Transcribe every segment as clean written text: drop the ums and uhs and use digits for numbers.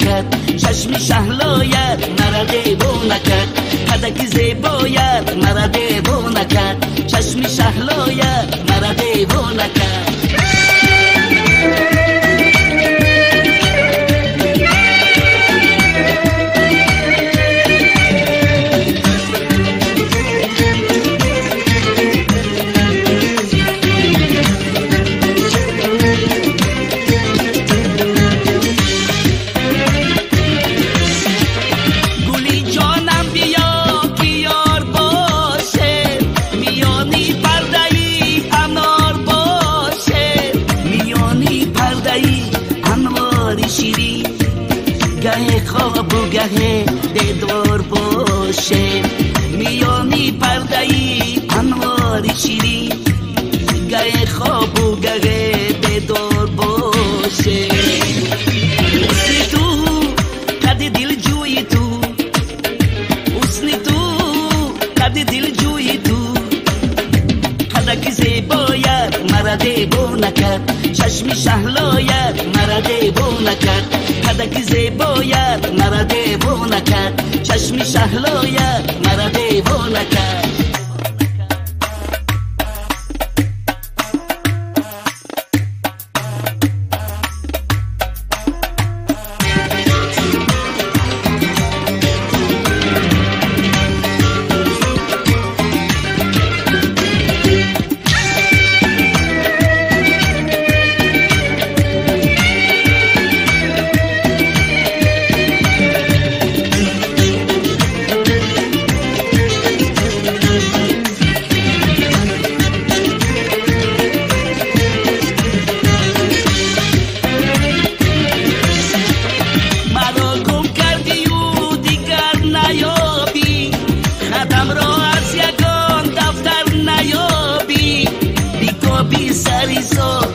نکرد، چشم شهلایت مرا دیوو نکرد. کدک زیبایت مرا دیوو نکرد، چشم شهلایت مرا دیوو نکرد. گه خواب و گه دیدار باشه، میانی پرده‌ای انوار شیرین. گه خواب و گه دیدار باشه، حسن تو قد دل جوی تو، حسن تو قد دل جوی تو. کدک زیبایت مرا دیوو نکرد، چشم شهلایت مرا دیوو نکرد. کدک زیبایت مرا دیوو نکرد، چشم شهلایت مرا دیوو نکرد.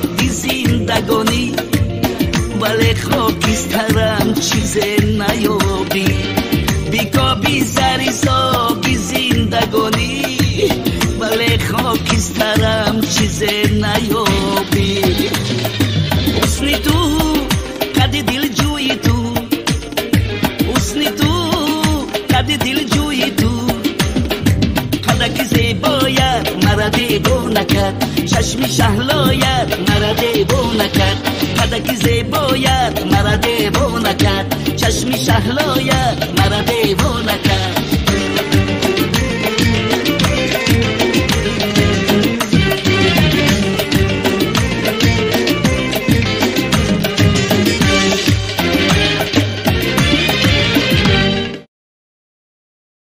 زندگانی ولی خاکسترم چیز نیابی، بیکا بی سری ساکی زندگانی ولی خاکسترم چیز نیابی. حسن تو قد دل جوی تو، حسن تو قد دل جوی تو. کدک زیبایت مرا دیوو نکرد، چشم شهلایت مرا دیوو نکرد. کدک زیبایت مرا دیوو نکرد، چشم شهلایت مرا دیوو نکرد.